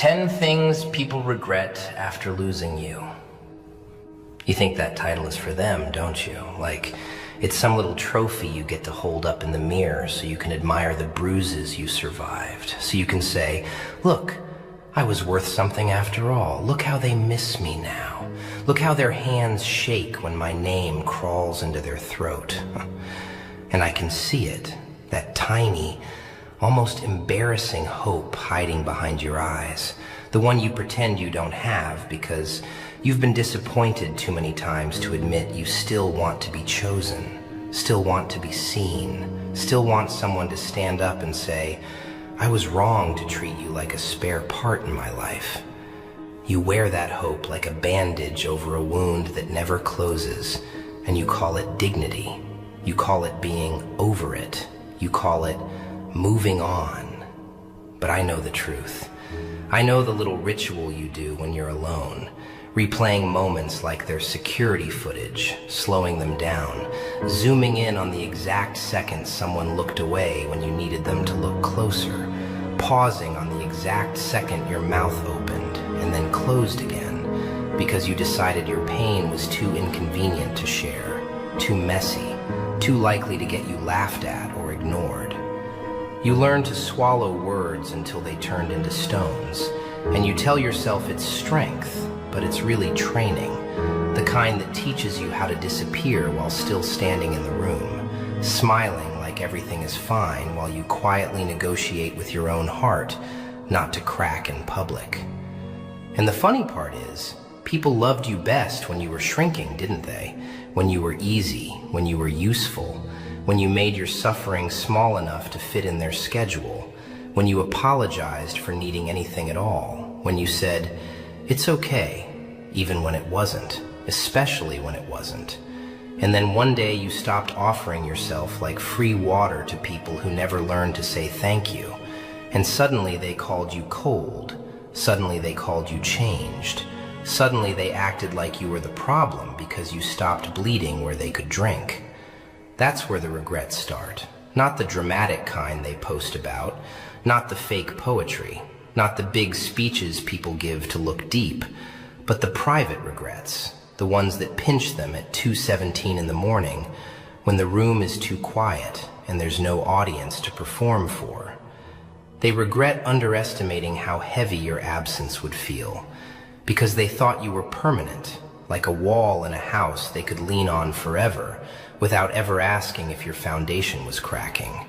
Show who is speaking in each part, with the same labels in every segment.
Speaker 1: 10 Things People Regret After Losing You. You think that title is for them, don't you? Like it's some little trophy you get to hold up in the mirror so you can admire the bruises you survived. So you can say, look, I was worth something after all. Look how they miss me now. Look how their hands shake when my name crawls into their throat. And I can see it, that tiny, almost embarrassing hope hiding behind your eyes, the one you pretend you don't have because you've been disappointed too many times to admit you still want to be chosen, still want to be seen, still want someone to stand up and say, I was wrong to treat you like a spare part in my life. You wear that hope like a bandage over a wound that never closes, and you call it dignity. You call it being over it. You call it moving on. But I know the truth. I know the little ritual you do when you're alone, replaying moments like their security footage, slowing them down, zooming in on the exact second someone looked away when you needed them to look closer, pausing on the exact second your mouth opened and then closed again because you decided your pain was too inconvenient to share, too messy, too likely to get you laughed at or ignored. You learn to swallow words until they turned into stones, and you tell yourself it's strength, but it's really training, the kind that teaches you how to disappear while still standing in the room, smiling like everything is fine while you quietly negotiate with your own heart not to crack in public. And the funny part is, people loved you best when you were shrinking, didn't they? When you were easy, when you were useful, when you made your suffering small enough to fit in their schedule, when you apologized for needing anything at all, when you said, it's okay, even when it wasn't, especially when it wasn't. And then one day you stopped offering yourself like free water to people who never learned to say thank you, and suddenly they called you cold, suddenly they called you changed, suddenly they acted like you were the problem because you stopped bleeding where they could drink. That's where the regrets start. Not the dramatic kind they post about, not the fake poetry, not the big speeches people give to look deep, but the private regrets, the ones that pinch them at 2:17 in the morning when the room is too quiet and there's no audience to perform for. They regret underestimating how heavy your absence would feel because they thought you were permanent, like a wall in a house they could lean on forever without ever asking if your foundation was cracking.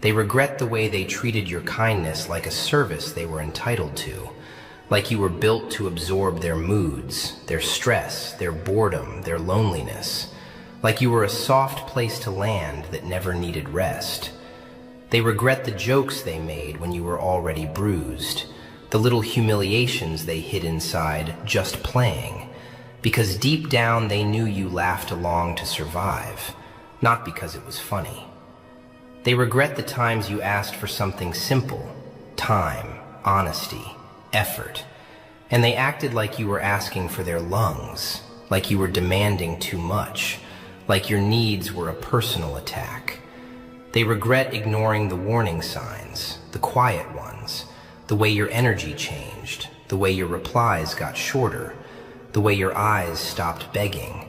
Speaker 1: They regret the way they treated your kindness like a service they were entitled to, like you were built to absorb their moods, their stress, their boredom, their loneliness, like you were a soft place to land that never needed rest. They regret the jokes they made when you were already bruised, the little humiliations they hid inside just playing, because deep down they knew you laughed along to survive, not because it was funny. They regret the times you asked for something simple, time, honesty, effort, and they acted like you were asking for their lungs, like you were demanding too much, like your needs were a personal attack. They regret ignoring the warning signs, the quiet ones, the way your energy changed, the way your replies got shorter, the way your eyes stopped begging,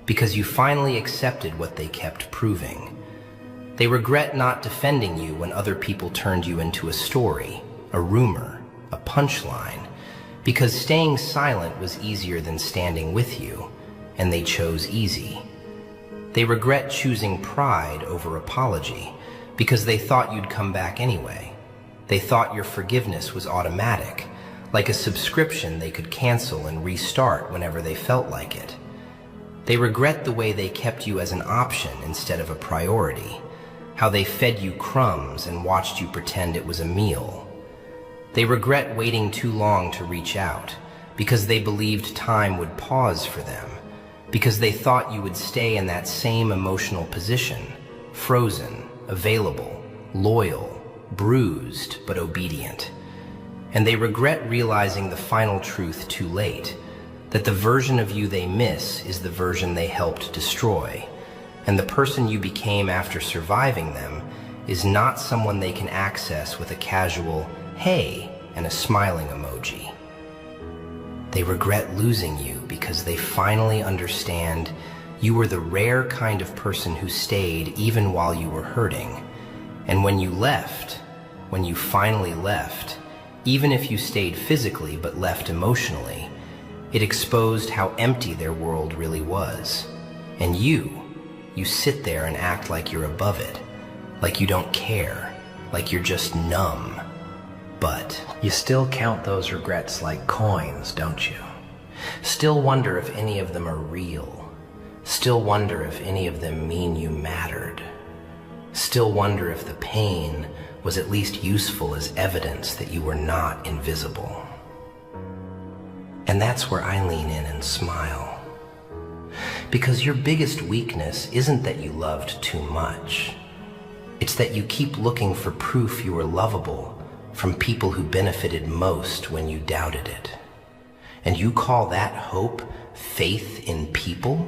Speaker 1: because you finally accepted what they kept proving. They regret not defending you when other people turned you into a story, a rumor, a punchline, because staying silent was easier than standing with you, and they chose easy. They regret choosing pride over apology because they thought you'd come back anyway. They thought your forgiveness was automatic, like a subscription they could cancel and restart whenever they felt like it. They regret the way they kept you as an option instead of a priority, how they fed you crumbs and watched you pretend it was a meal. They regret waiting too long to reach out because they believed time would pause for them, because they thought you would stay in that same emotional position, frozen, available, loyal, bruised, but obedient. And they regret realizing the final truth too late, that the version of you they miss is the version they helped destroy, and the person you became after surviving them is not someone they can access with a casual, hey, and a smiling emoji. They regret losing you because they finally understand you were the rare kind of person who stayed even while you were hurting. And when you left, when you finally left, even if you stayed physically but left emotionally, it exposed how empty their world really was. And you sit there and act like you're above it, like you don't care, like you're just numb. But you still count those regrets like coins, don't you? Still wonder if any of them are real. Still wonder if any of them mean you mattered. Still wonder if the pain was at least useful as evidence that you were not invisible. And that's where I lean in and smile. Because your biggest weakness isn't that you loved too much. It's that you keep looking for proof you were lovable from people who benefited most when you doubted it. And you call that hope, faith in people?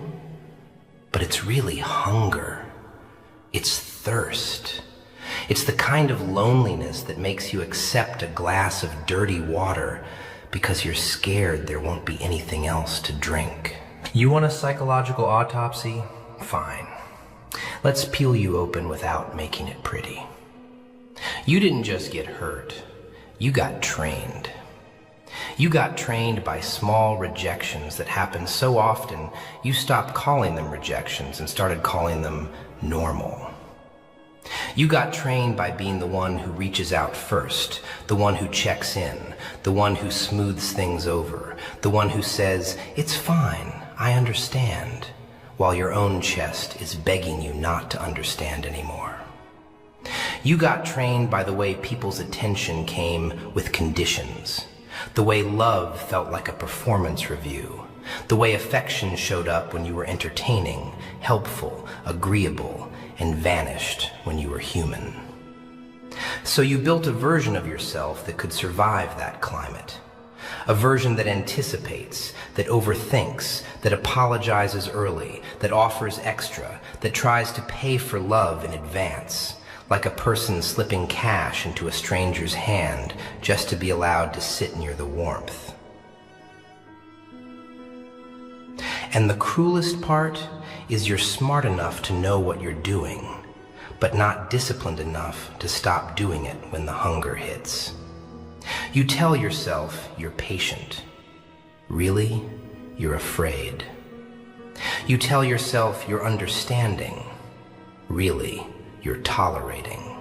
Speaker 1: But it's really hunger. It's thirst. It's the kind of loneliness that makes you accept a glass of dirty water because you're scared there won't be anything else to drink. You want a psychological autopsy? Fine. Let's peel you open without making it pretty. You didn't just get hurt, you got trained. You got trained by small rejections that happen so often you stopped calling them rejections and started calling them normal. You got trained by being the one who reaches out first, the one who checks in, the one who smooths things over, the one who says, "It's fine, I understand," while your own chest is begging you not to understand anymore. You got trained by the way people's attention came with conditions, the way love felt like a performance review, the way affection showed up when you were entertaining, helpful, agreeable, and vanished when you were human. So you built a version of yourself that could survive that climate. A version that anticipates, that overthinks, that apologizes early, that offers extra, that tries to pay for love in advance, like a person slipping cash into a stranger's hand just to be allowed to sit near the warmth. And the cruelest part is you're smart enough to know what you're doing, but not disciplined enough to stop doing it when the hunger hits. You tell yourself you're patient. Really, you're afraid. You tell yourself you're understanding. Really, you're tolerating.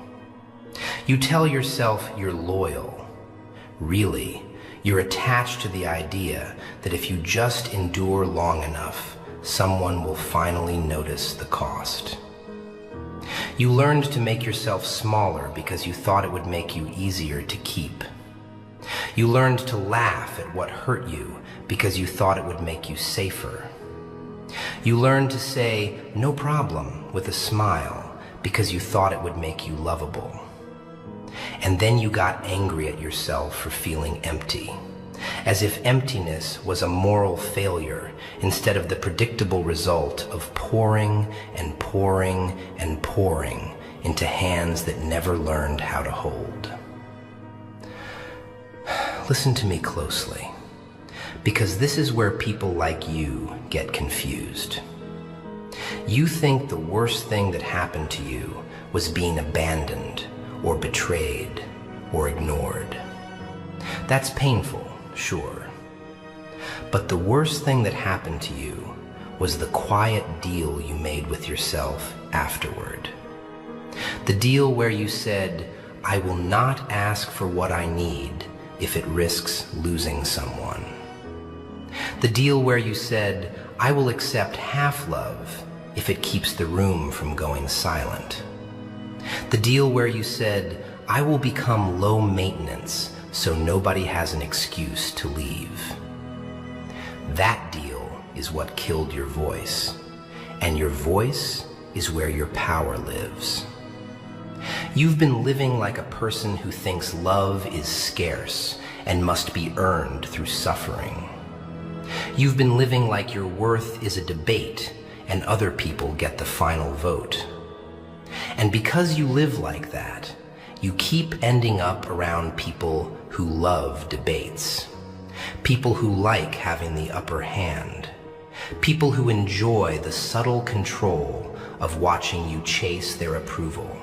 Speaker 1: You tell yourself you're loyal. Really, you're attached to the idea that if you just endure long enough, someone will finally notice the cost. You learned to make yourself smaller because you thought it would make you easier to keep. You learned to laugh at what hurt you because you thought it would make you safer. You learned to say, "No problem," with a smile because you thought it would make you lovable. And then you got angry at yourself for feeling empty, as if emptiness was a moral failure instead of the predictable result of pouring and pouring and pouring into hands that never learned how to hold. Listen to me closely, because this is where people like you get confused. You think the worst thing that happened to you was being abandoned or betrayed or ignored. That's painful, sure. But the worst thing that happened to you was the quiet deal you made with yourself afterward. The deal where you said, "I will not ask for what I need if it risks losing someone." The deal where you said, "I will accept half love if it keeps the room from going silent." The deal where you said, "I will become low maintenance so nobody has an excuse to leave." That deal is what killed your voice, and your voice is where your power lives. You've been living like a person who thinks love is scarce and must be earned through suffering. You've been living like your worth is a debate and other people get the final vote. And because you live like that, you keep ending up around people who love debates, people who like having the upper hand, people who enjoy the subtle control of watching you chase their approval.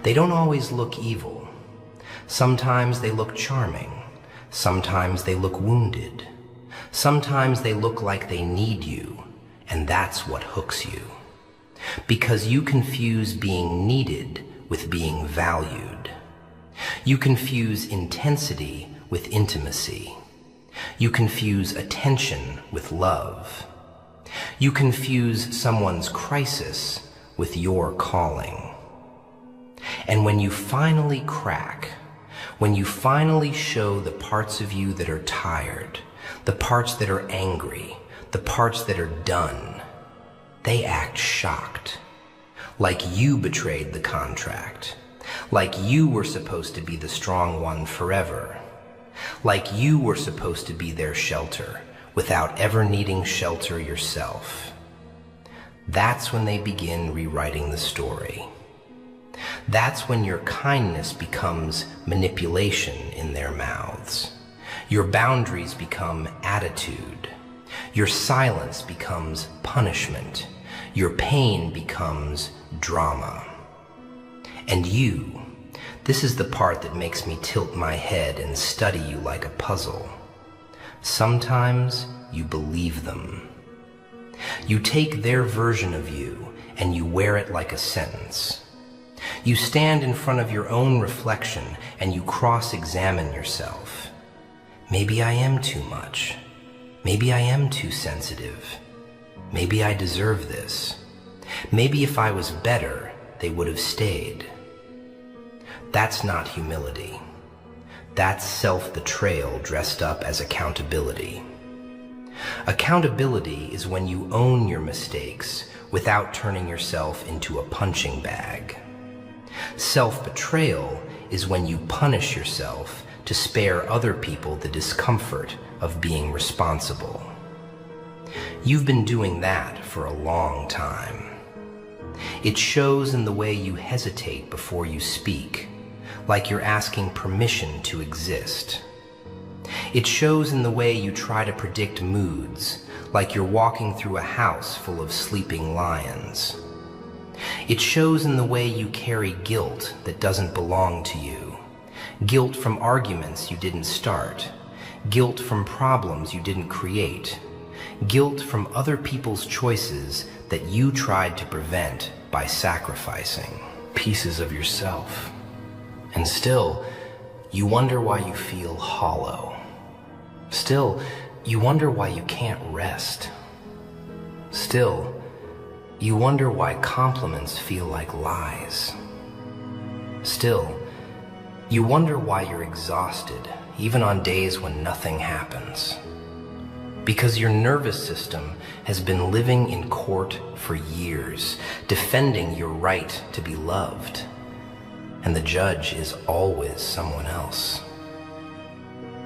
Speaker 1: They don't always look evil. Sometimes they look charming. Sometimes they look wounded. Sometimes they look like they need you, and that's what hooks you. Because you confuse being needed with being valued. You confuse intensity with intimacy. You confuse attention with love. You confuse someone's crisis with your calling. And when you finally crack, when you finally show the parts of you that are tired, the parts that are angry, the parts that are done, they act shocked. Like you betrayed the contract. Like you were supposed to be the strong one forever. Like you were supposed to be their shelter without ever needing shelter yourself. That's when they begin rewriting the story. That's when your kindness becomes manipulation in their mouths. Your boundaries become attitude. Your silence becomes punishment. Your pain becomes drama. And you, this is the part that makes me tilt my head and study you like a puzzle. Sometimes you believe them. You take their version of you and you wear it like a sentence. You stand in front of your own reflection and you cross-examine yourself. Maybe I am too much. Maybe I am too sensitive. Maybe I deserve this. Maybe if I was better, they would have stayed. That's not humility. That's self-betrayal dressed up as accountability. Accountability is when you own your mistakes without turning yourself into a punching bag. Self-betrayal is when you punish yourself to spare other people the discomfort of being responsible. You've been doing that for a long time. It shows in the way you hesitate before you speak, like you're asking permission to exist. It shows in the way you try to predict moods, like you're walking through a house full of sleeping lions. It shows in the way you carry guilt that doesn't belong to you. Guilt from arguments you didn't start. Guilt from problems you didn't create. Guilt from other people's choices that you tried to prevent by sacrificing pieces of yourself. And still, you wonder why you feel hollow. Still, you wonder why you can't rest. Still, you wonder why compliments feel like lies. Still, you wonder why you're exhausted, even on days when nothing happens. Because your nervous system has been living in court for years, defending your right to be loved. And the judge is always someone else.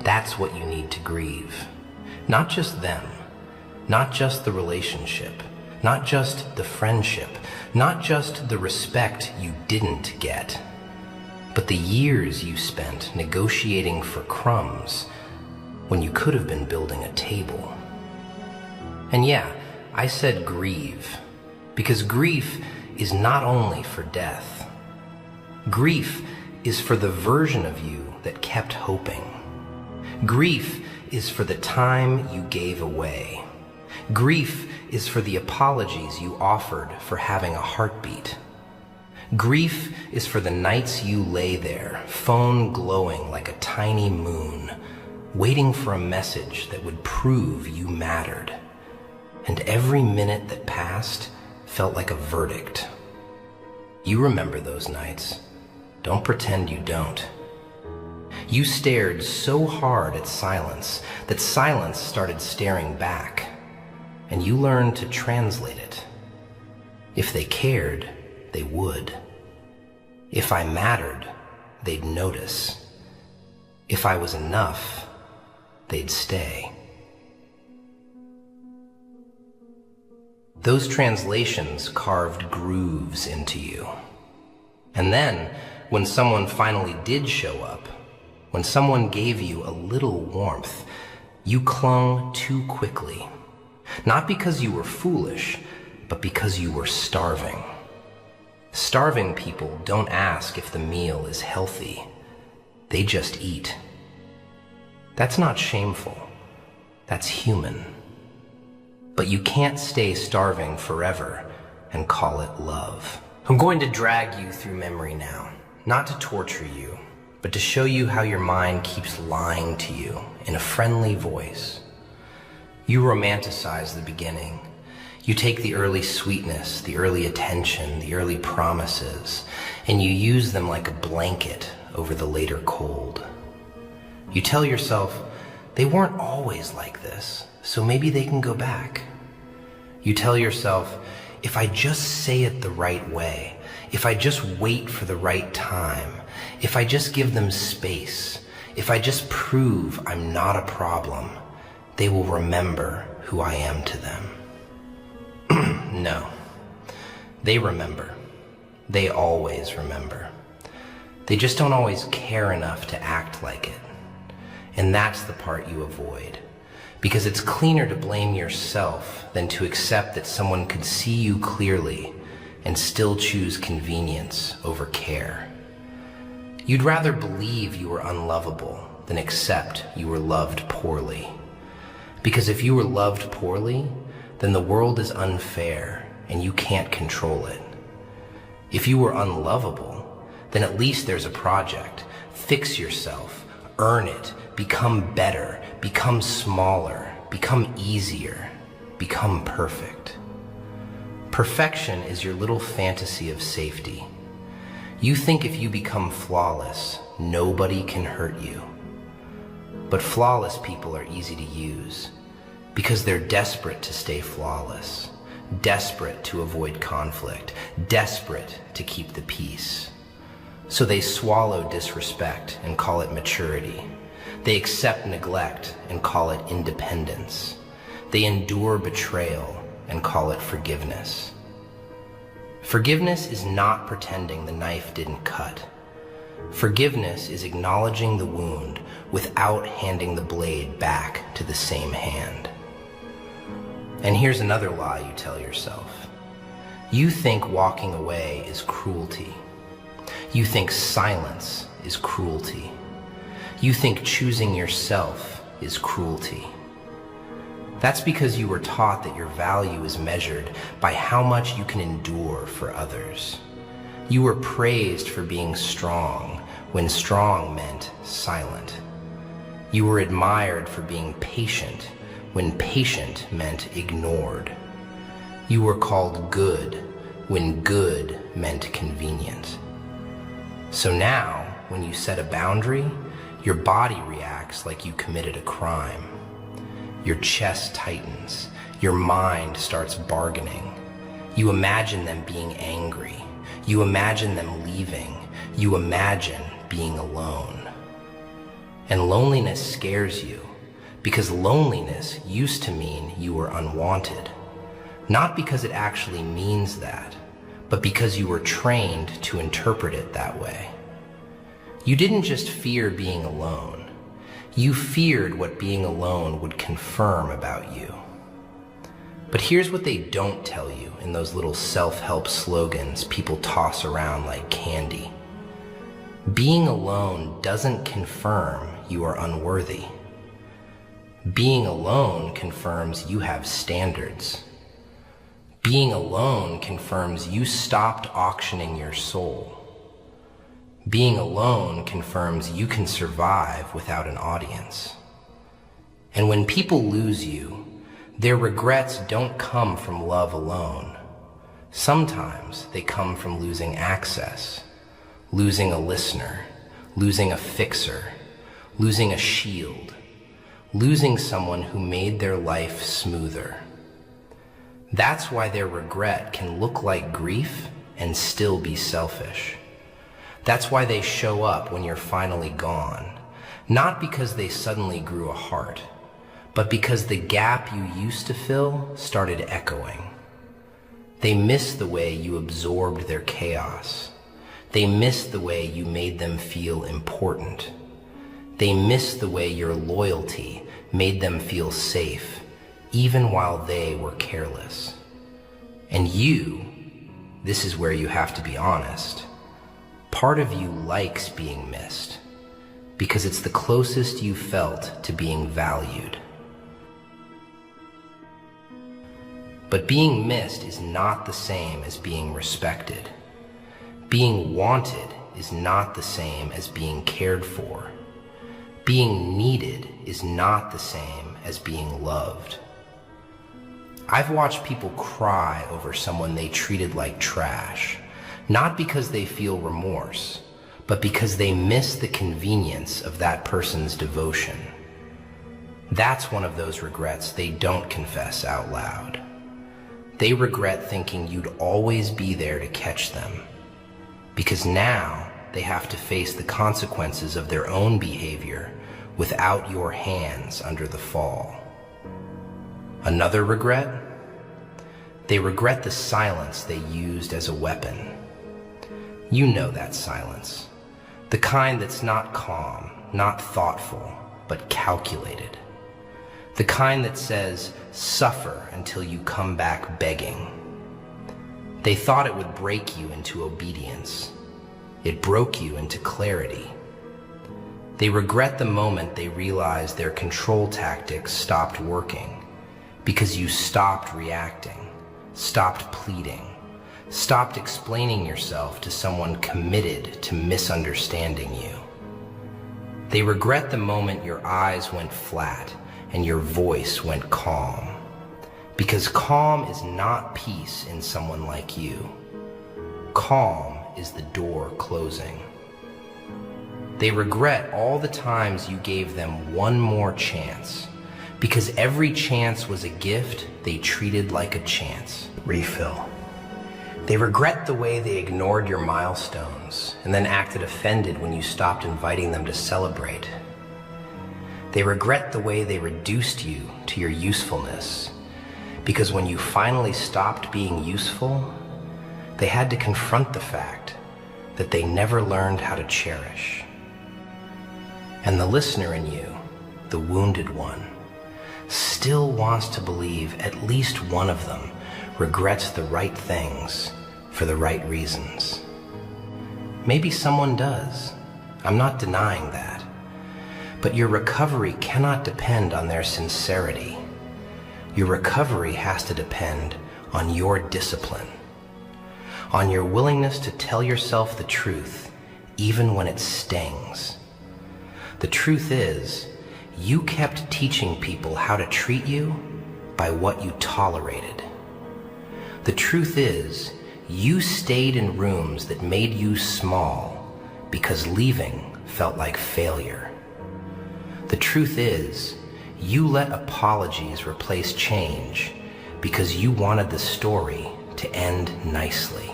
Speaker 1: That's what you need to grieve. Not just them, not just the relationship, not just the friendship, not just the respect you didn't get, but the years you spent negotiating for crumbs when you could have been building a table. And yeah, I said grieve, because grief is not only for death. Grief is for the version of you that kept hoping. Grief is for the time you gave away. Grief is for the apologies you offered for having a heartbeat. Grief is for the nights you lay there, phone glowing like a tiny moon, waiting for a message that would prove you mattered. And every minute that passed felt like a verdict. You remember those nights. Don't pretend you don't. You stared so hard at silence that silence started staring back, and you learned to translate it. If they cared, they would. If I mattered, they'd notice. If I was enough, they'd stay. Those translations carved grooves into you. And then, when someone finally did show up, when someone gave you a little warmth, you clung too quickly. Not because you were foolish, but because you were starving. Starving people don't ask if the meal is healthy. They just eat. That's not shameful. That's human. But you can't stay starving forever and call it love. I'm going to drag you through memory now, not to torture you, but to show you how your mind keeps lying to you in a friendly voice. You romanticize the beginning. You take the early sweetness, the early attention, the early promises, and you use them like a blanket over the later cold. You tell yourself, they weren't always like this, so maybe they can go back. You tell yourself, if I just say it the right way, if I just wait for the right time, if I just give them space, if I just prove I'm not a problem, they will remember who I am to them. No, they remember. They always remember. They just don't always care enough to act like it. And that's the part you avoid. Because it's cleaner to blame yourself than to accept that someone could see you clearly and still choose convenience over care. You'd rather believe you were unlovable than accept you were loved poorly. Because if you were loved poorly, then the world is unfair and you can't control it. If you were unlovable, then at least there's a project. Fix yourself, earn it, become better, become smaller, become easier, become perfect. Perfection is your little fantasy of safety. You think if you become flawless, nobody can hurt you. But flawless people are easy to use because they're desperate to stay flawless, desperate to avoid conflict, desperate to keep the peace. So they swallow disrespect and call it maturity. They accept neglect and call it independence. They endure betrayal and call it forgiveness. Forgiveness is not pretending the knife didn't cut. Forgiveness is acknowledging the wound without handing the blade back to the same hand. And here's another lie you tell yourself. You think walking away is cruelty. You think silence is cruelty. You think choosing yourself is cruelty. That's because you were taught that your value is measured by how much you can endure for others. You were praised for being strong when strong meant silent. You were admired for being patient when patient meant ignored. You were called good when good meant convenient. So now, when you set a boundary, your body reacts like you committed a crime. Your chest tightens. Your mind starts bargaining. You imagine them being angry. You imagine them leaving. You imagine being alone. And loneliness scares you because loneliness used to mean you were unwanted. Not because it actually means that, but because you were trained to interpret it that way. You didn't just fear being alone. You feared what being alone would confirm about you. But here's what they don't tell you in those little self-help slogans people toss around like candy. Being alone doesn't confirm you are unworthy. Being alone confirms you have standards. Being alone confirms you stopped auctioning your soul. Being alone confirms you can survive without an audience. And when people lose you, their regrets don't come from love alone. Sometimes they come from losing access, losing a listener, losing a fixer, losing a shield, losing someone who made their life smoother. That's why their regret can look like grief and still be selfish. That's why they show up when you're finally gone, not because they suddenly grew a heart, but because the gap you used to fill started echoing. They miss the way you absorbed their chaos. They miss the way you made them feel important. They miss the way your loyalty made them feel safe, even while they were careless. And you, this is where you have to be honest. Part of you likes being missed because it's the closest you felt to being valued. But being missed is not the same as being respected. Being wanted is not the same as being cared for. Being needed is not the same as being loved. I've watched people cry over someone they treated like trash, not because they feel remorse, but because they miss the convenience of that person's devotion. That's one of those regrets they don't confess out loud. They regret thinking you'd always be there to catch them, because now they have to face the consequences of their own behavior without your hands under the fall. Another regret? They regret the silence they used as a weapon. You know that silence, the kind that's not calm, not thoughtful, but calculated. The kind that says, suffer until you come back begging. They thought it would break you into obedience. It broke you into clarity. They regret the moment they realized their control tactics stopped working because you stopped reacting, stopped pleading, stopped explaining yourself to someone committed to misunderstanding you. They regret the moment your eyes went flat and your voice went calm, because calm is not peace in someone like you. Calm is the door closing. They regret all the times you gave them one more chance, because every chance was a gift they treated like a chance. Refill. They regret the way they ignored your milestones and then acted offended when you stopped inviting them to celebrate. They regret the way they reduced you to your usefulness, because when you finally stopped being useful, they had to confront the fact that they never learned how to cherish. And the listener in you, the wounded one, still wants to believe at least one of them regrets the right things for the right reasons. Maybe someone does. I'm not denying that. But your recovery cannot depend on their sincerity. Your recovery has to depend on your discipline, on your willingness to tell yourself the truth, even when it stings. The truth is, you kept teaching people how to treat you by what you tolerated. The truth is, you stayed in rooms that made you small because leaving felt like failure. The truth is, you let apologies replace change because you wanted the story to end nicely.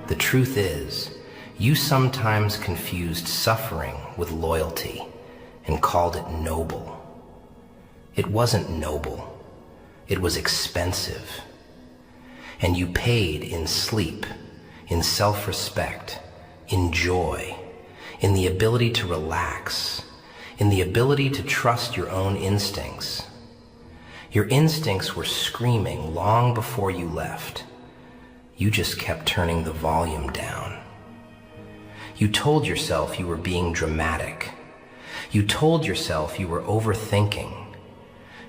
Speaker 1: The truth is, you sometimes confused suffering with loyalty and called it noble. It wasn't noble. It was expensive. And you paid in sleep, in self-respect, in joy, in the ability to relax, in the ability to trust your own instincts. Your instincts were screaming long before you left. You just kept turning the volume down. You told yourself you were being dramatic. You told yourself you were overthinking.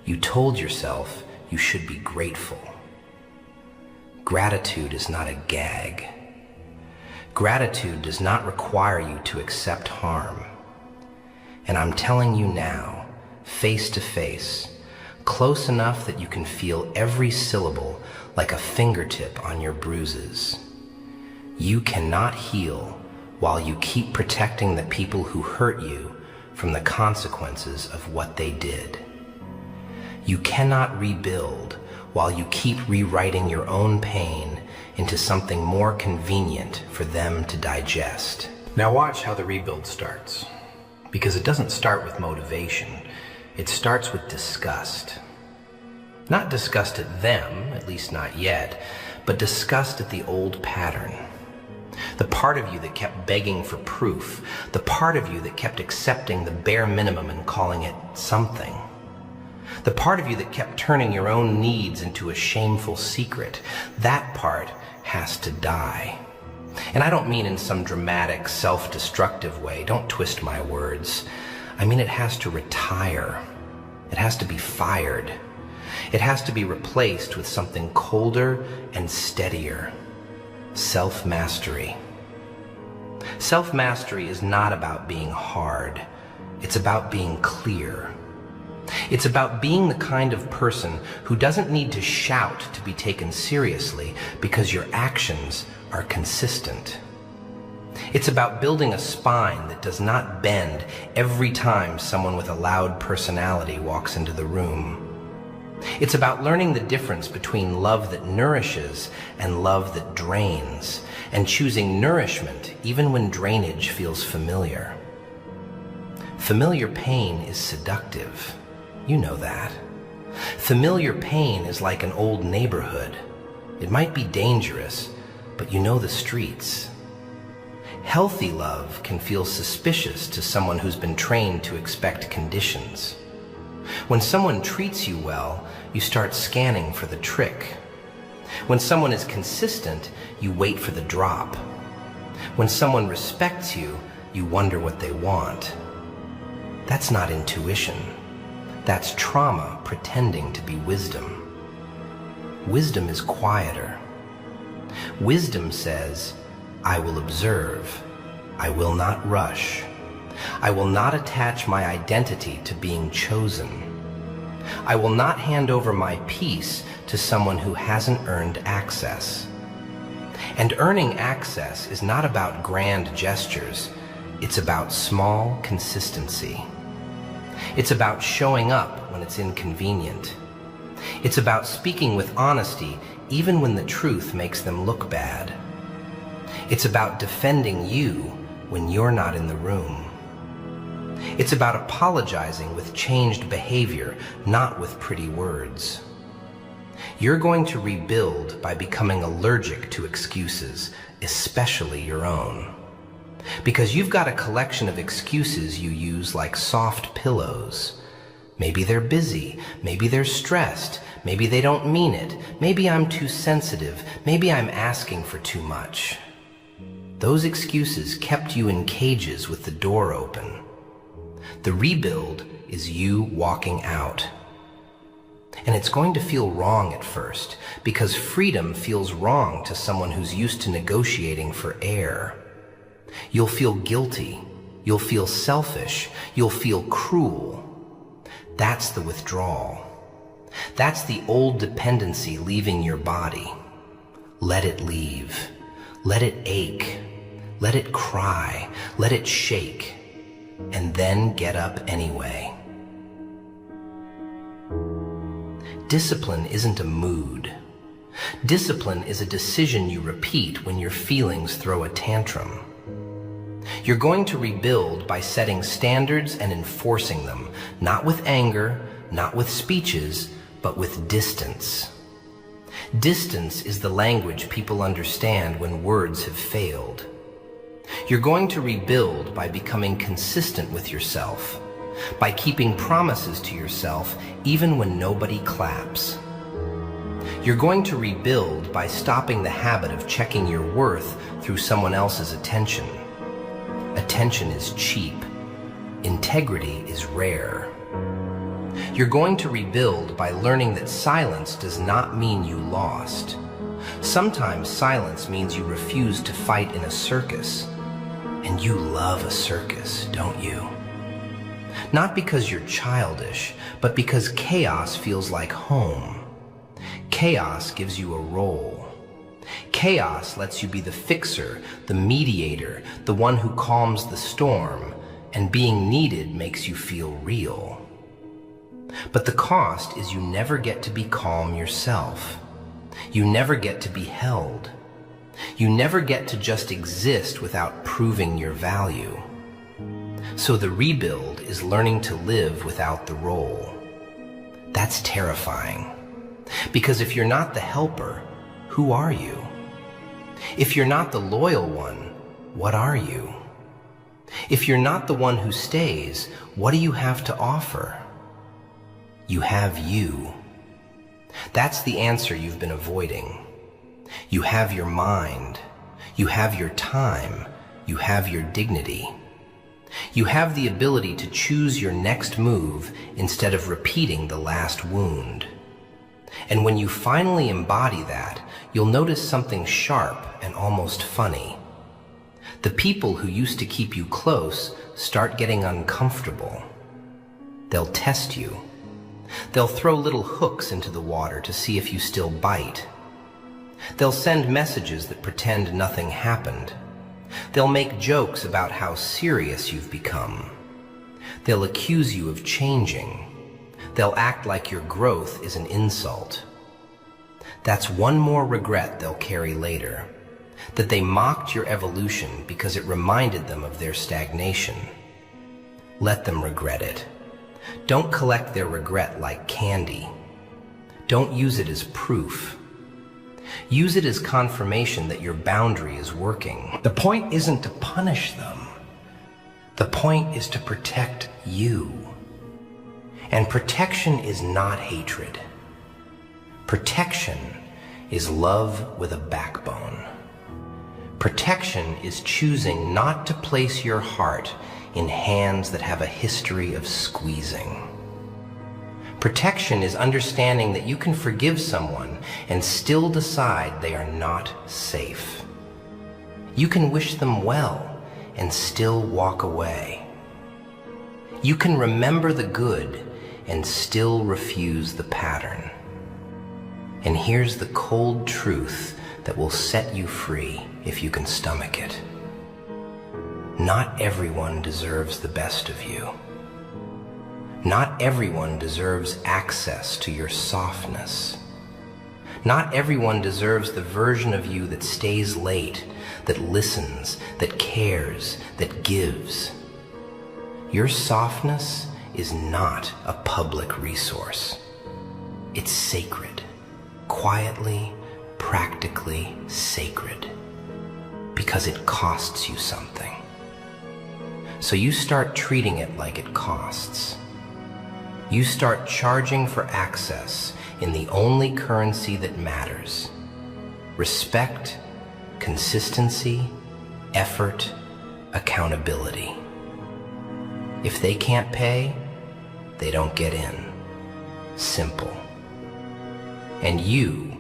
Speaker 1: You told yourself you should be grateful. Gratitude is not a gag. Gratitude does not require you to accept harm. And I'm telling you now, face to face, close enough that you can feel every syllable like a fingertip on your bruises. You cannot heal while you keep protecting the people who hurt you from the consequences of what they did. You cannot rebuild while you keep rewriting your own pain into something more convenient for them to digest. Now watch how the rebuild starts. Because it doesn't start with motivation. It starts with disgust. Not disgust at them, at least not yet, but disgust at the old pattern. The part of you that kept begging for proof. The part of you that kept accepting the bare minimum and calling it something. The part of you that kept turning your own needs into a shameful secret. That part has to die. And I don't mean in some dramatic, self-destructive way. Don't twist my words. I mean it has to retire. It has to be fired. It has to be replaced with something colder and steadier. Self-mastery. Self-mastery is not about being hard. It's about being clear. It's about being the kind of person who doesn't need to shout to be taken seriously because your actions are consistent. It's about building a spine that does not bend every time someone with a loud personality walks into the room. It's about learning the difference between love that nourishes and love that drains, and choosing nourishment even when drainage feels familiar. Familiar pain is seductive. You know that. Familiar pain is like an old neighborhood. It might be dangerous, but you know the streets. Healthy love can feel suspicious to someone who's been trained to expect conditions. When someone treats you well, you start scanning for the trick. When someone is consistent, you wait for the drop. When someone respects you, you wonder what they want. That's not intuition. That's trauma pretending to be wisdom. Wisdom is quieter. Wisdom says, I will observe. I will not rush. I will not attach my identity to being chosen. I will not hand over my peace to someone who hasn't earned access. And earning access is not about grand gestures. It's about small consistency. It's about showing up when it's inconvenient. It's about speaking with honesty even when the truth makes them look bad. It's about defending you when you're not in the room. It's about apologizing with changed behavior, not with pretty words. You're going to rebuild by becoming allergic to excuses, especially your own. Because you've got a collection of excuses you use like soft pillows. Maybe they're busy, maybe they're stressed, maybe they don't mean it, maybe I'm too sensitive, maybe I'm asking for too much. Those excuses kept you in cages with the door open. The rebuild is you walking out. And it's going to feel wrong at first, because freedom feels wrong to someone who's used to negotiating for air. You'll feel guilty. You'll feel selfish. You'll feel cruel. That's the withdrawal. That's the old dependency leaving your body. Let it leave. Let it ache. Let it cry. Let it shake. And then get up anyway. Discipline isn't a mood. Discipline is a decision you repeat when your feelings throw a tantrum. You're going to rebuild by setting standards and enforcing them, not with anger, not with speeches, but with distance. Distance is the language people understand when words have failed. You're going to rebuild by becoming consistent with yourself, by keeping promises to yourself even when nobody claps. You're going to rebuild by stopping the habit of checking your worth through someone else's attention. Attention is cheap. Integrity is rare. You're going to rebuild by learning that silence does not mean you lost. Sometimes silence means you refuse to fight in a circus. And you love a circus, don't you? Not because you're childish, but because chaos feels like home. Chaos gives you a role. Chaos lets you be the fixer, the mediator, the one who calms the storm, and being needed makes you feel real. But the cost is you never get to be calm yourself. You never get to be held. You never get to just exist without proving your value. So the rebuild is learning to live without the role. That's terrifying. Because if you're not the helper, who are you? If you're not the loyal one, what are you? If you're not the one who stays, what do you have to offer? You have you. That's the answer you've been avoiding. You have your mind. You have your time. You have your dignity. You have the ability to choose your next move instead of repeating the last wound. And when you finally embody that, you'll notice something sharp and almost funny. The people who used to keep you close start getting uncomfortable. They'll test you. They'll throw little hooks into the water to see if you still bite. They'll send messages that pretend nothing happened. They'll make jokes about how serious you've become. They'll accuse you of changing. They'll act like your growth is an insult. That's one more regret they'll carry later, that they mocked your evolution because it reminded them of their stagnation. Let them regret it. Don't collect their regret like candy. Don't use it as proof. Use it as confirmation that your boundary is working. The point isn't to punish them. The point is to protect you. And protection is not hatred. Protection is love with a backbone. Protection is choosing not to place your heart in hands that have a history of squeezing. Protection is understanding that you can forgive someone and still decide they are not safe. You can wish them well and still walk away. You can remember the good and still refuse the pattern. And here's the cold truth that will set you free if you can stomach it. Not everyone deserves the best of you. Not everyone deserves access to your softness. Not everyone deserves the version of you that stays late, that listens, that cares, that gives. Your softness is not a public resource. It's sacred, quietly, practically sacred, because it costs you something. So you start treating it like it costs. You start charging for access in the only currency that matters: respect, consistency, effort, accountability. If they can't pay, they don't get in. Simple. And you,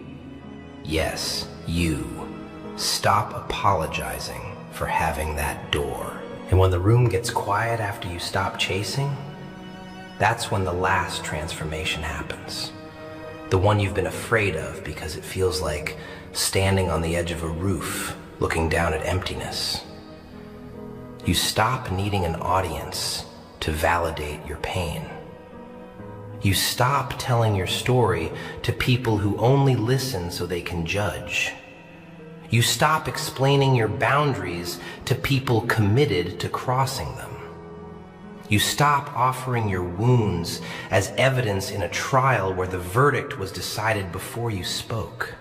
Speaker 1: yes, you, stop apologizing for having that door. And when the room gets quiet after you stop chasing, that's when the last transformation happens. The one you've been afraid of because it feels like standing on the edge of a roof, looking down at emptiness. You stop needing an audience to validate your pain. You stop telling your story to people who only listen so they can judge. You stop explaining your boundaries to people committed to crossing them. You stop offering your wounds as evidence in a trial where the verdict was decided before you spoke.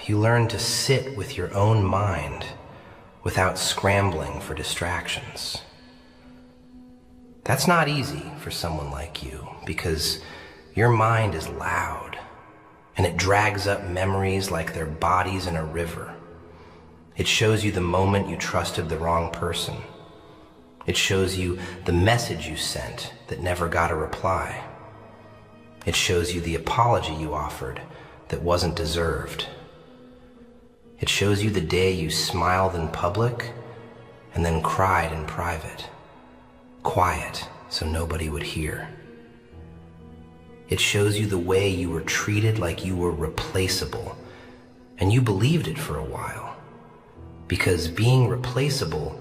Speaker 1: You learn to sit with your own mind without scrambling for distractions. That's not easy for someone like you, because your mind is loud and it drags up memories like they're bodies in a river. It shows you the moment you trusted the wrong person. It shows you the message you sent that never got a reply. It shows you the apology you offered that wasn't deserved. It shows you the day you smiled in public and then cried in private, quiet so nobody would hear. It shows you the way you were treated like you were replaceable, and you believed it for a while, because being replaceable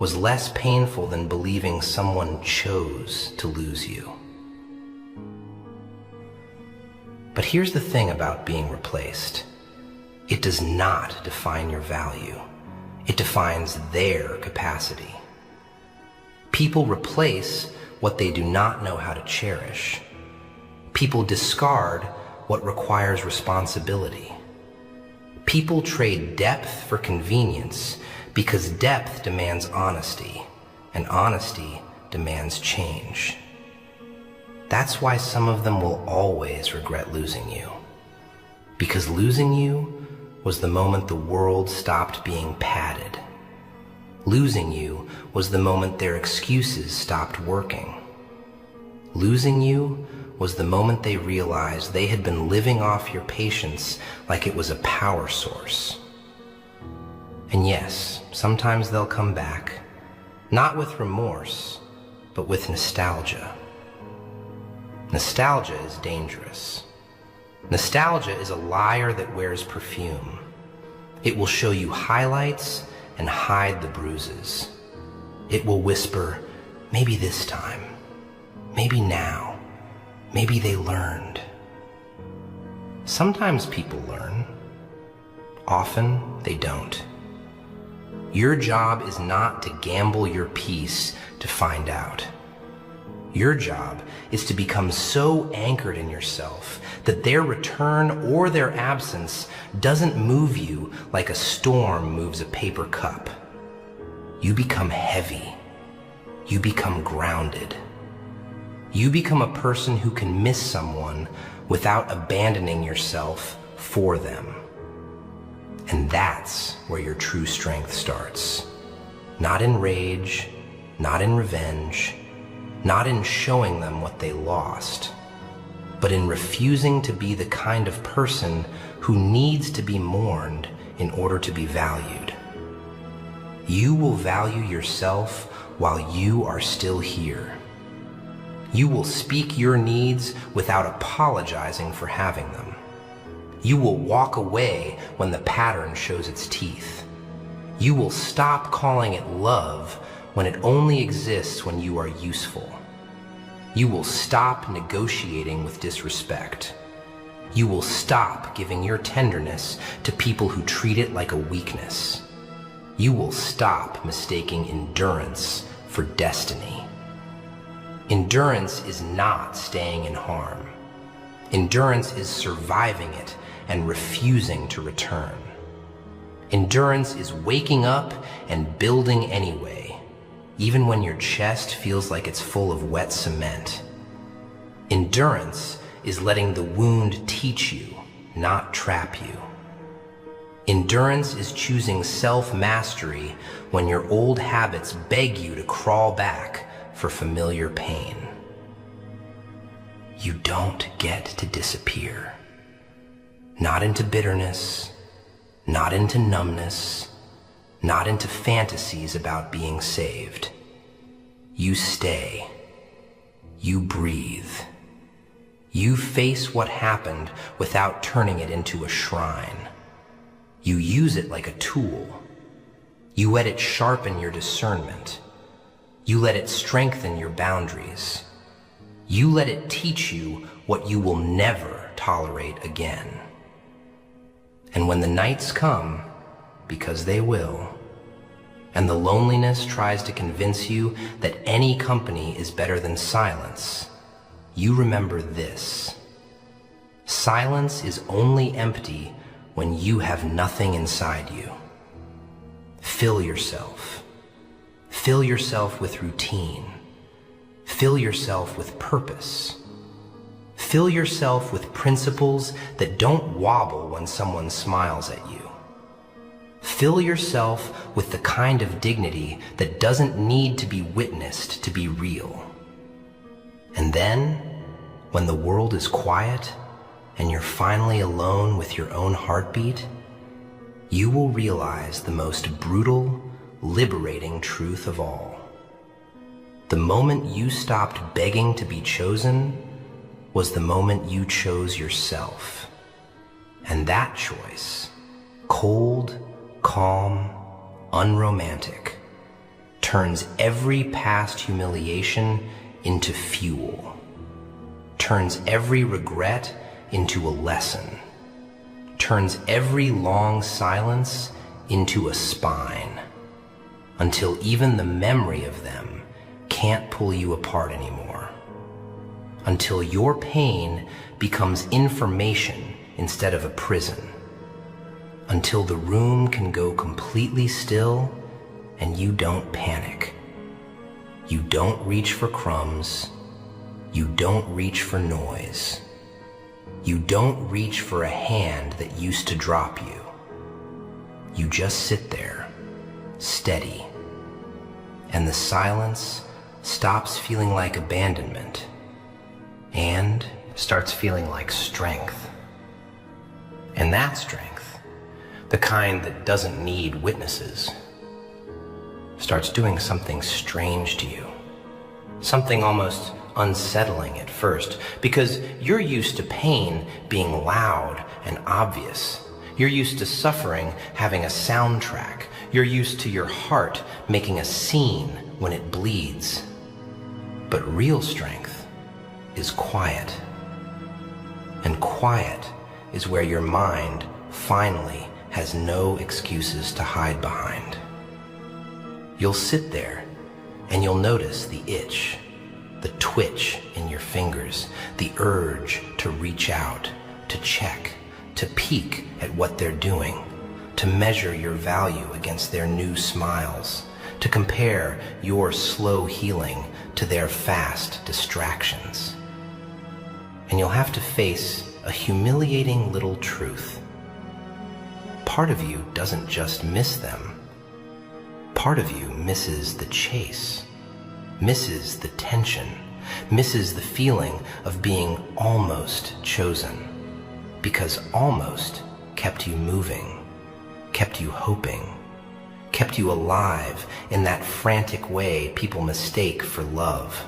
Speaker 1: was less painful than believing someone chose to lose you. But here's the thing about being replaced. It does not define your value. It defines their capacity. People replace what they do not know how to cherish. People discard what requires responsibility. People trade depth for convenience because depth demands honesty, and honesty demands change. That's why some of them will always regret losing you. Because losing you was the moment the world stopped being padded. Losing you was the moment their excuses stopped working. Losing you was the moment they realized they had been living off your patience like it was a power source. And yes, sometimes they'll come back, not with remorse, but with nostalgia. Nostalgia is dangerous. Nostalgia is a liar that wears perfume. It will show you highlights and hide the bruises. It will whisper, maybe this time, maybe now, maybe they learned. Sometimes people learn. Often they don't. Your job is not to gamble your peace to find out. Your job is to become so anchored in yourself that their return or their absence doesn't move you like a storm moves a paper cup. You become heavy. You become grounded. You become a person who can miss someone without abandoning yourself for them. And that's where your true strength starts. Not in rage, not in revenge, not in showing them what they lost, but in refusing to be the kind of person who needs to be mourned in order to be valued. You will value yourself while you are still here. You will speak your needs without apologizing for having them. You will walk away when the pattern shows its teeth. You will stop calling it love when it only exists when you are useful. You will stop negotiating with disrespect. You will stop giving your tenderness to people who treat it like a weakness. You will stop mistaking endurance for destiny. Endurance is not staying in harm. Endurance is surviving it and refusing to return. Endurance is waking up and building anyway, even when your chest feels like it's full of wet cement. Endurance is letting the wound teach you, not trap you. Endurance is choosing self-mastery when your old habits beg you to crawl back for familiar pain. You don't get to disappear. Not into bitterness, not into numbness, not into fantasies about being saved. You stay. You breathe. You face what happened without turning it into a shrine. You use it like a tool. You let it sharpen your discernment. You let it strengthen your boundaries. You let it teach you what you will never tolerate again. And when the nights come, because they will, and the loneliness tries to convince you that any company is better than silence, you remember this. Silence is only empty when you have nothing inside you. Fill yourself. Fill yourself with routine. Fill yourself with purpose. Fill yourself with principles that don't wobble when someone smiles at you. Fill yourself with the kind of dignity that doesn't need to be witnessed to be real. And then, when the world is quiet and you're finally alone with your own heartbeat, you will realize the most brutal, liberating truth of all. The moment you stopped begging to be chosen was the moment you chose yourself. And that choice, cold, calm, unromantic, turns every past humiliation into fuel, turns every regret into a lesson, turns every long silence into a spine, until even the memory of them can't pull you apart anymore. Until your pain becomes information instead of a prison. until the room can go completely still and you don't panic. You don't reach for crumbs. You don't reach for noise. You don't reach for a hand that used to drop you. You just sit there, steady, and the silence stops feeling like abandonment and starts feeling like strength. And that strength, the kind that doesn't need witnesses, starts doing something strange to you, something almost unsettling at first, because you're used to pain being loud and obvious. You're used to suffering having a soundtrack. You're used to your heart making a scene when it bleeds. But real strength is quiet. And quiet is where your mind finally has no excuses to hide behind. You'll sit there and you'll notice the itch, the twitch in your fingers, the urge to reach out, to check, to peek at what they're doing, to measure your value against their new smiles, to compare your slow healing to their fast distractions. And you'll have to face a humiliating little truth. Part of you doesn't just miss them. Part of you misses the chase, misses the tension, misses the feeling of being almost chosen. Because almost kept you moving, kept you hoping, kept you alive in that frantic way people mistake for love.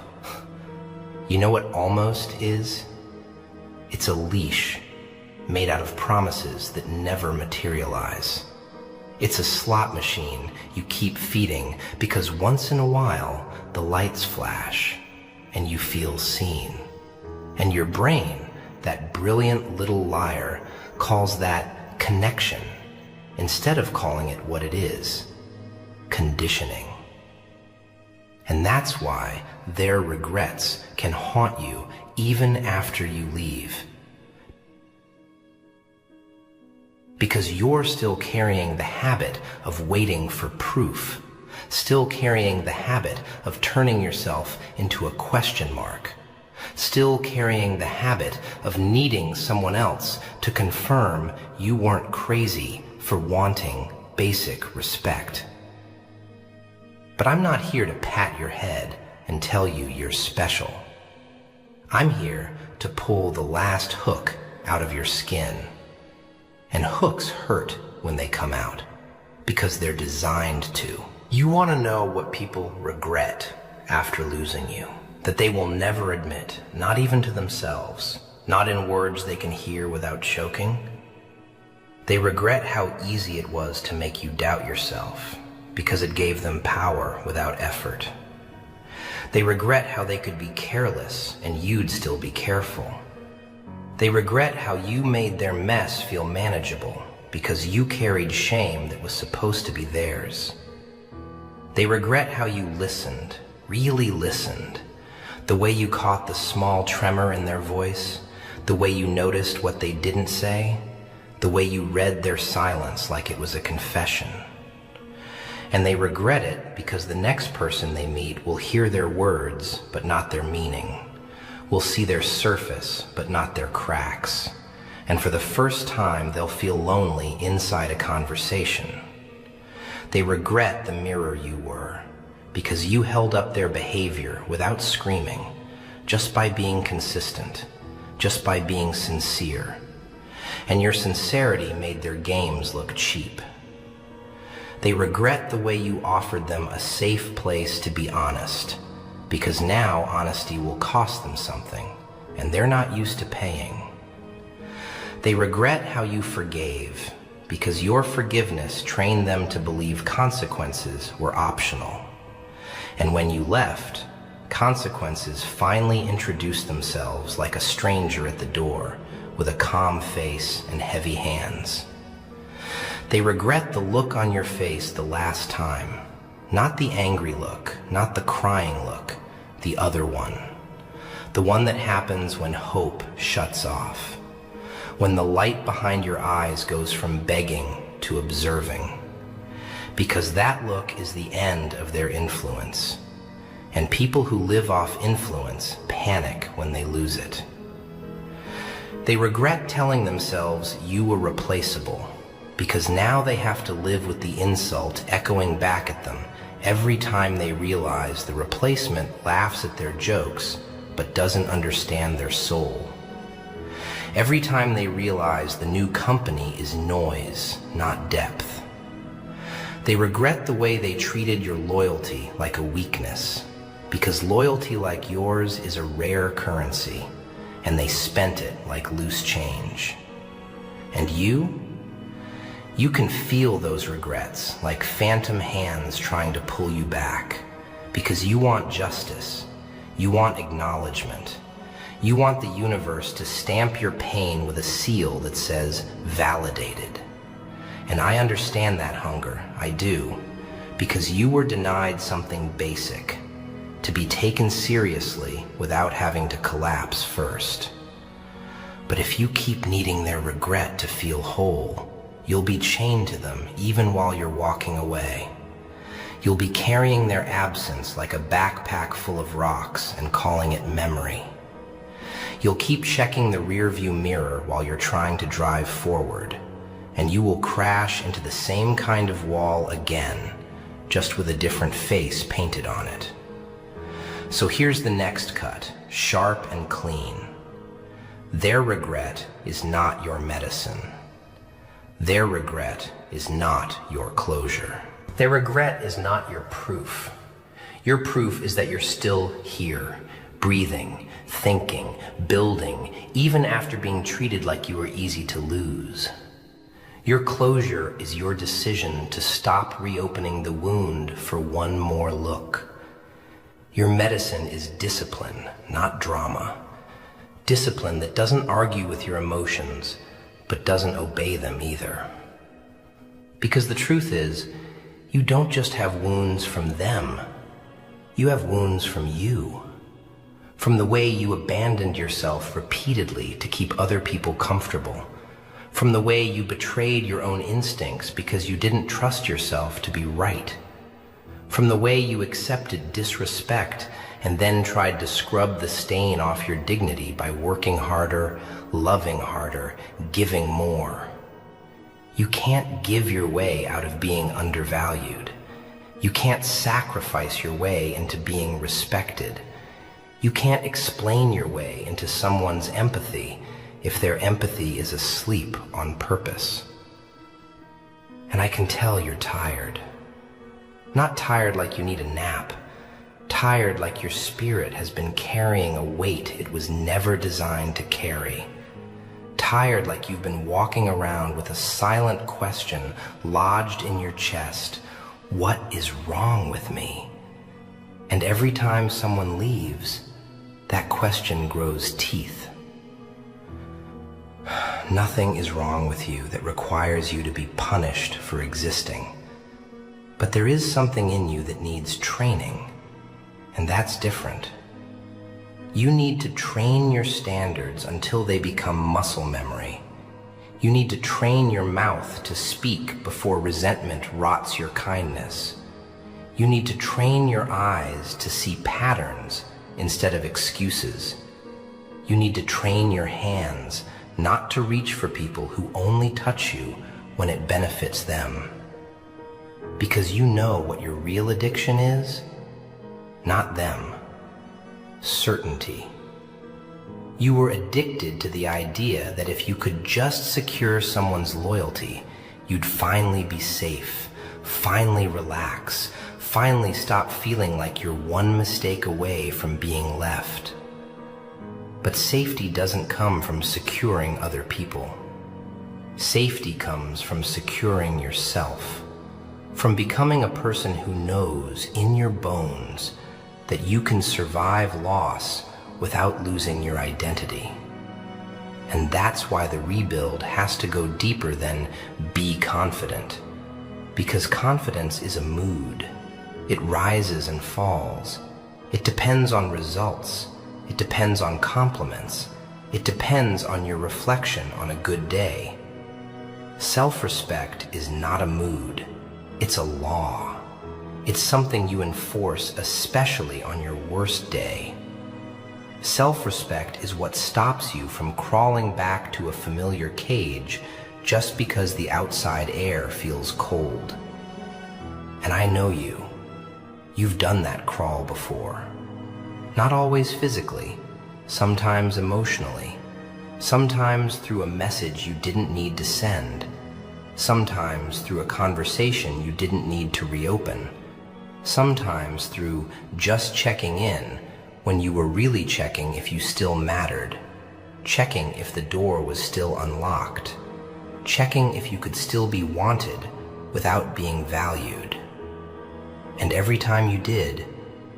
Speaker 1: You know what almost is? It's a leash made out of promises that never materialize. It's a slot machine you keep feeding because once in a while the lights flash and you feel seen. And your brain, that brilliant little liar, calls that connection instead of calling it what it is, conditioning. And that's why their regrets can haunt you even after you leave. Because you're still carrying the habit of waiting for proof, still carrying the habit of turning yourself into a question mark, still carrying the habit of needing someone else to confirm you weren't crazy for wanting basic respect. But I'm not here to pat your head and tell you you're special. I'm here to pull the last hook out of your skin. And hooks hurt when they come out, because they're designed to. You want to know what people regret after losing you, that they will never admit, not even to themselves, not in words they can hear without choking. They regret how easy it was to make you doubt yourself, because it gave them power without effort. They regret how they could be careless and you'd still be careful. They regret how you made their mess feel manageable because you carried shame that was supposed to be theirs. They regret how you listened, really listened, the way you caught the small tremor in their voice, the way you noticed what they didn't say, the way you read their silence like it was a confession. And they regret it because the next person they meet will hear their words but not their meaning, will see their surface but not their cracks, and for the first time they'll feel lonely inside a conversation. They regret the mirror you were because you held up their behavior without screaming, just by being consistent, just by being sincere, and your sincerity made their games look cheap. They regret the way you offered them a safe place to be honest, because now honesty will cost them something, and they're not used to paying. They regret how you forgave, because your forgiveness trained them to believe consequences were optional. And when you left, consequences finally introduced themselves like a stranger at the door, with a calm face and heavy hands. They regret the look on your face the last time, not the angry look, not the crying look, the other one. The one that happens when hope shuts off, when the light behind your eyes goes from begging to observing. Because that look is the end of their influence. And people who live off influence panic when they lose it. They regret telling themselves you were replaceable, because now they have to live with the insult echoing back at them every time they realize the replacement laughs at their jokes but doesn't understand their soul. Every time they realize the new company is noise, not depth. They regret the way they treated your loyalty like a weakness, because loyalty like yours is a rare currency, and they spent it like loose change. And you can feel those regrets like phantom hands trying to pull you back, because you want justice, you want acknowledgement, you want the universe to stamp your pain with a seal that says validated. And I understand that hunger, I do, because you were denied something basic, to be taken seriously without having to collapse first. But if you keep needing their regret to feel whole, you'll be chained to them even while you're walking away. You'll be carrying their absence like a backpack full of rocks and calling it memory. You'll keep checking the rearview mirror while you're trying to drive forward, and you will crash into the same kind of wall again, just with a different face painted on it. So here's the next cut, sharp and clean. Their regret is not your medicine. Their regret is not your closure. Their regret is not your proof. Your proof is that you're still here, breathing, thinking, building, even after being treated like you were easy to lose. Your closure is your decision to stop reopening the wound for one more look. Your medicine is discipline, not drama. Discipline that doesn't argue with your emotions, but doesn't obey them either. Because the truth is, you don't just have wounds from them. You have wounds from you. From the way you abandoned yourself repeatedly to keep other people comfortable. From the way you betrayed your own instincts because you didn't trust yourself to be right. From the way you accepted disrespect and then tried to scrub the stain off your dignity by working harder, loving harder, giving more. You can't give your way out of being undervalued. You can't sacrifice your way into being respected. You can't explain your way into someone's empathy if their empathy is asleep on purpose. And I can tell you're tired. Not tired like you need a nap. Tired like your spirit has been carrying a weight it was never designed to carry. Tired like you've been walking around with a silent question lodged in your chest. What is wrong with me? And every time someone leaves, that question grows teeth. Nothing is wrong with you that requires you to be punished for existing. But there is something in you that needs training, and that's different. You need to train your standards until they become muscle memory. You need to train your mouth to speak before resentment rots your kindness. You need to train your eyes to see patterns instead of excuses. You need to train your hands not to reach for people who only touch you when it benefits them. Because you know what your real addiction is? Not them. Certainty. You were addicted to the idea that if you could just secure someone's loyalty, you'd finally be safe, finally relax, finally stop feeling like you're one mistake away from being left. But safety doesn't come from securing other people. Safety comes from securing yourself, from becoming a person who knows in your bones that you can survive loss without losing your identity. And that's why the rebuild has to go deeper than be confident. Because confidence is a mood. It rises and falls. It depends on results. It depends on compliments. It depends on your reflection on a good day. Self-respect is not a mood, it's a law. It's something you enforce especially on your worst day. Self-respect is what stops you from crawling back to a familiar cage just because the outside air feels cold. And I know you. You've done that crawl before. Not always physically, sometimes emotionally, sometimes through a message you didn't need to send, sometimes through a conversation you didn't need to reopen, sometimes through just checking in when you were really checking if you still mattered, checking if the door was still unlocked, checking if you could still be wanted without being valued. And every time you did,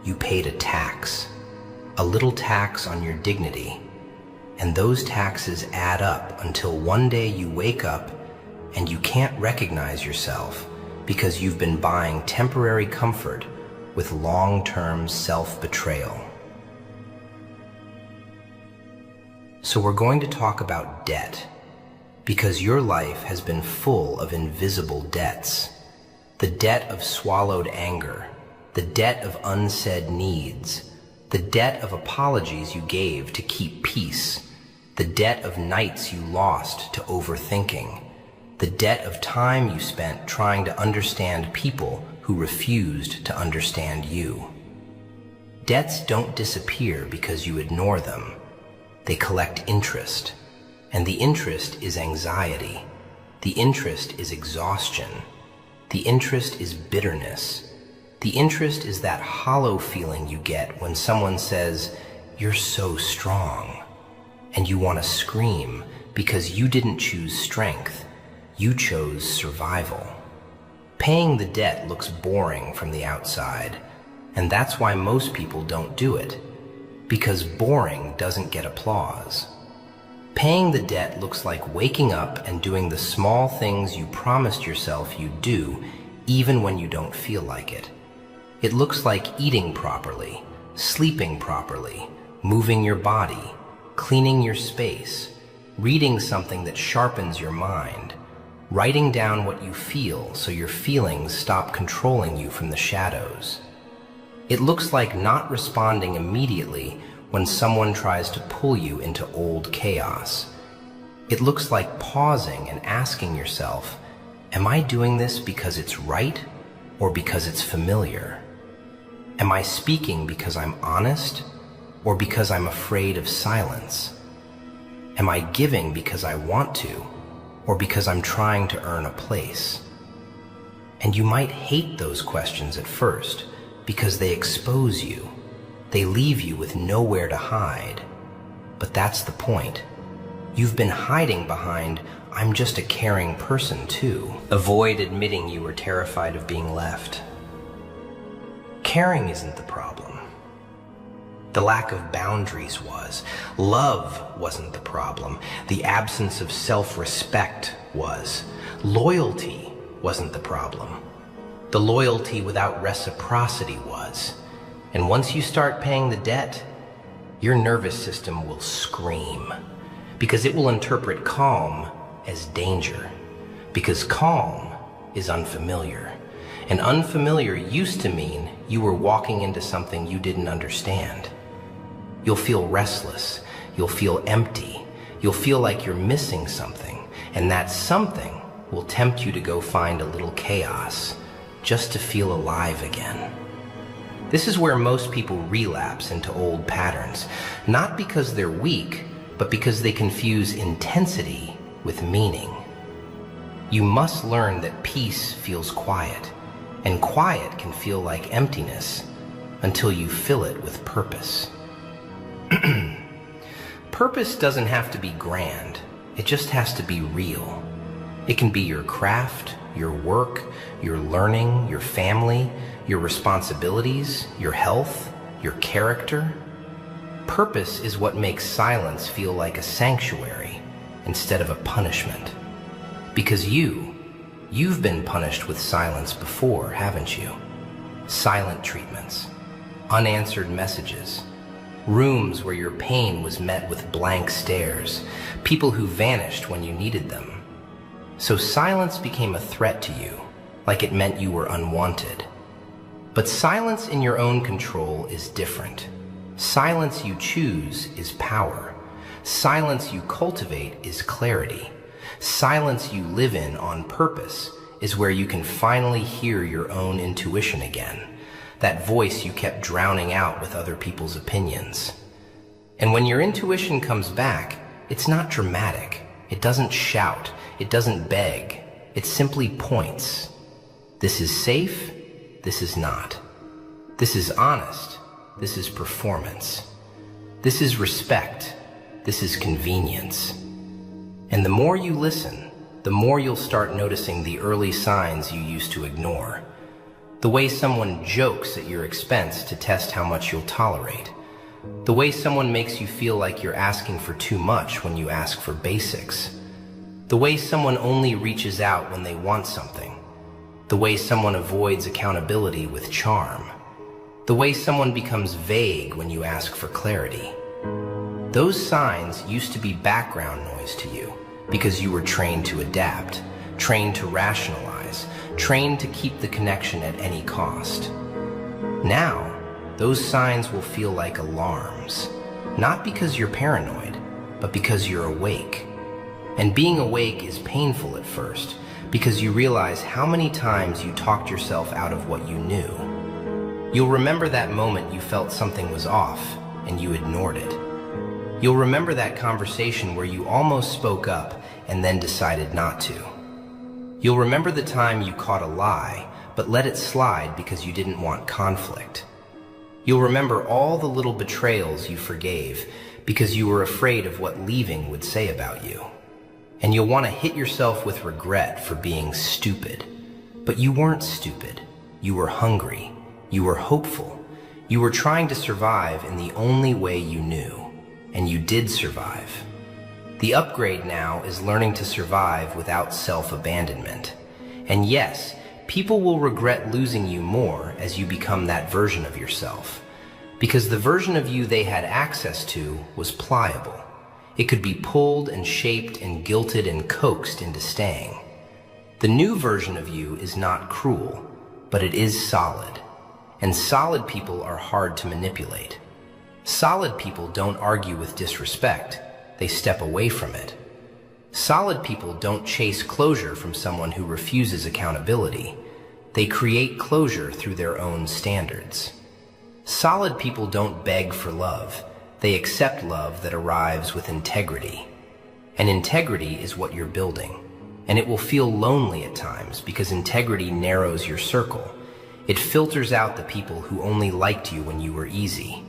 Speaker 1: you paid a tax, a little tax on your dignity, and those taxes add up until one day you wake up and you can't recognize yourself because you've been buying temporary comfort with long-term self-betrayal. So we're going to talk about debt, because your life has been full of invisible debts. The debt of swallowed anger, the debt of unsaid needs, the debt of apologies you gave to keep peace, the debt of nights you lost to overthinking, the debt of time you spent trying to understand people who refused to understand you. Debts don't disappear because you ignore them. They collect interest, and the interest is anxiety. The interest is exhaustion. The interest is bitterness. The interest is that hollow feeling you get when someone says, "You're so strong," and you want to scream because you didn't choose strength, you chose survival. Paying the debt looks boring from the outside, and that's why most people don't do it, because boring doesn't get applause. Paying the debt looks like waking up and doing the small things you promised yourself you'd do, even when you don't feel like it. It looks like eating properly, sleeping properly, moving your body, cleaning your space, reading something that sharpens your mind, writing down what you feel so your feelings stop controlling you from the shadows. It looks like not responding immediately when someone tries to pull you into old chaos. It looks like pausing and asking yourself, am I doing this because it's right or because it's familiar? Am I speaking because I'm honest or because I'm afraid of silence? Am I giving because I want to or because I'm trying to earn a place? And you might hate those questions at first because they expose you. They leave you with nowhere to hide. But that's the point. You've been hiding behind, "I'm just a caring person too." Avoid admitting you were terrified of being left. Caring isn't the problem. The lack of boundaries was. Love wasn't the problem. The absence of self-respect was. Loyalty wasn't the problem. The loyalty without reciprocity was. And once you start paying the debt, your nervous system will scream, because it will interpret calm as danger, because calm is unfamiliar, and unfamiliar used to mean you were walking into something you didn't understand. You'll feel restless, you'll feel empty, you'll feel like you're missing something, and that something will tempt you to go find a little chaos just to feel alive again. This is where most people relapse into old patterns, not because they're weak, but because they confuse intensity with meaning. You must learn that peace feels quiet, and quiet can feel like emptiness until you fill it with purpose. Purpose doesn't have to be grand, it just has to be real. It can be your craft, your work, your learning, your family, your responsibilities, your health, your character. Purpose is what makes silence feel like a sanctuary instead of a punishment. Because you've been punished with silence before, haven't you? Silent treatments, unanswered messages, rooms where your pain was met with blank stares, people who vanished when you needed them. So silence became a threat to you, like it meant you were unwanted. But silence in your own control is different. Silence you choose is power. Silence you cultivate is clarity. Silence you live in on purpose is where you can finally hear your own intuition again, that voice you kept drowning out with other people's opinions. And when your intuition comes back, it's not dramatic. It doesn't shout. It doesn't beg. It simply points. This is safe. This is not. This is honest. This is performance. This is respect. This is convenience. And the more you listen, the more you'll start noticing the early signs you used to ignore. The way someone jokes at your expense to test how much you'll tolerate. The way someone makes you feel like you're asking for too much when you ask for basics. The way someone only reaches out when they want something. The way someone avoids accountability with charm. The way someone becomes vague when you ask for clarity. Those signs used to be background noise to you because you were trained to adapt, trained to rationalize, trained to keep the connection at any cost. Now, those signs will feel like alarms, not because you're paranoid, but because you're awake. And being awake is painful at first, because you realize how many times you talked yourself out of what you knew. You'll remember that moment you felt something was off, and you ignored it. You'll remember that conversation where you almost spoke up and then decided not to. You'll remember the time you caught a lie, but let it slide because you didn't want conflict. You'll remember all the little betrayals you forgave because you were afraid of what leaving would say about you. And you'll want to hit yourself with regret for being stupid. But you weren't stupid. You were hungry. You were hopeful. You were trying to survive in the only way you knew. And you did survive. The upgrade now is learning to survive without self-abandonment. And yes, people will regret losing you more as you become that version of yourself. Because the version of you they had access to was pliable. It could be pulled and shaped and guilted and coaxed into staying. The new version of you is not cruel, but it is solid. And solid people are hard to manipulate. Solid people don't argue with disrespect. They step away from it. Solid people don't chase closure from someone who refuses accountability. They create closure through their own standards. Solid people don't beg for love. They accept love that arrives with integrity. And integrity is what you're building. And it will feel lonely at times because integrity narrows your circle. It filters out the people who only liked you when you were easy.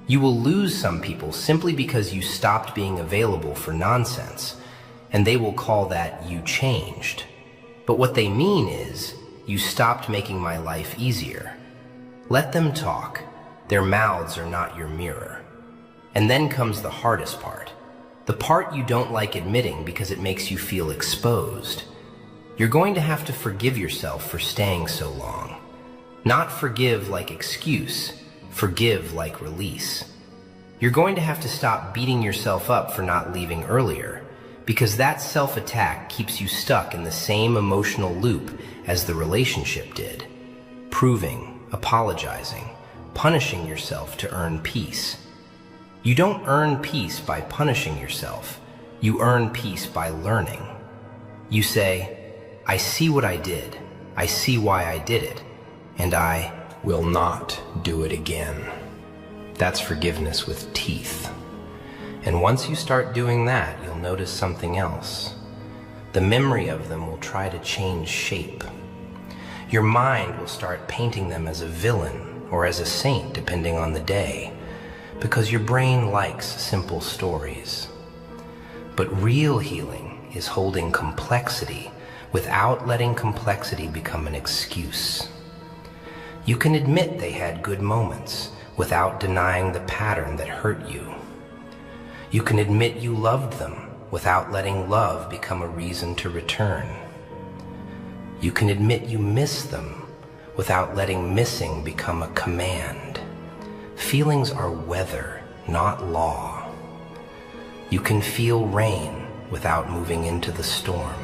Speaker 1: You will lose some people simply because you stopped being available for nonsense, and they will call that you changed. But what they mean is, you stopped making my life easier. Let them talk. Their mouths are not your mirror. And then comes the hardest part. The part you don't like admitting because it makes you feel exposed. You're going to have to forgive yourself for staying so long. Not forgive like excuse. Forgive like release. You're going to have to stop beating yourself up for not leaving earlier, because that self-attack keeps you stuck in the same emotional loop as the relationship did. Proving, apologizing, punishing yourself to earn peace. You don't earn peace by punishing yourself. You earn peace by learning. You say, I see what I did. I see why I did it. And I will not do it again. That's forgiveness with teeth. And once you start doing that, you'll notice something else. The memory of them will try to change shape. Your mind will start painting them as a villain or as a saint, depending on the day, because your brain likes simple stories. But real healing is holding complexity without letting complexity become an excuse. You can admit they had good moments without denying the pattern that hurt you. You can admit you loved them without letting love become a reason to return. You can admit you miss them without letting missing become a command. Feelings are weather, not law. You can feel rain without moving into the storm.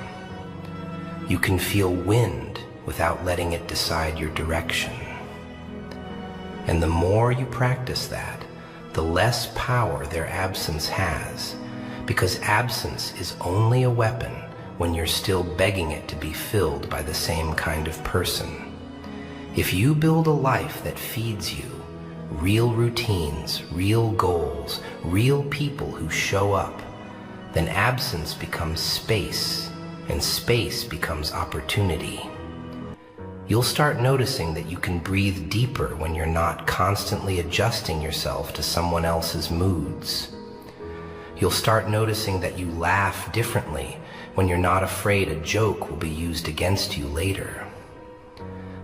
Speaker 1: You can feel wind without letting it decide your direction. And the more you practice that, the less power their absence has, because absence is only a weapon when you're still begging it to be filled by the same kind of person. If you build a life that feeds you, real routines, real goals, real people who show up, then absence becomes space, and space becomes opportunity. You'll start noticing that you can breathe deeper when you're not constantly adjusting yourself to someone else's moods. You'll start noticing that you laugh differently when you're not afraid a joke will be used against you later.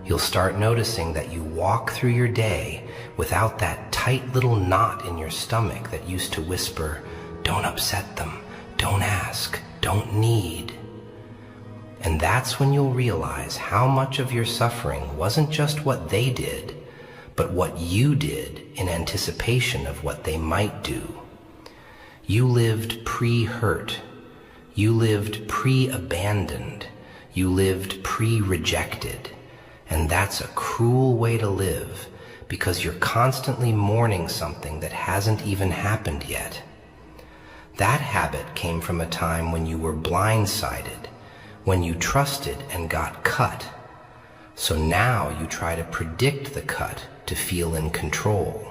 Speaker 1: You'll start noticing that you walk through your day without that tight little knot in your stomach that used to whisper, "Don't upset them, don't ask, don't need." And that's when you'll realize how much of your suffering wasn't just what they did, but what you did in anticipation of what they might do. You lived pre-hurt. You lived pre-abandoned. You lived pre-rejected. And that's a cruel way to live, because you're constantly mourning something that hasn't even happened yet. That habit came from a time when you were blindsided, when you trusted and got cut. So now you try to predict the cut to feel in control.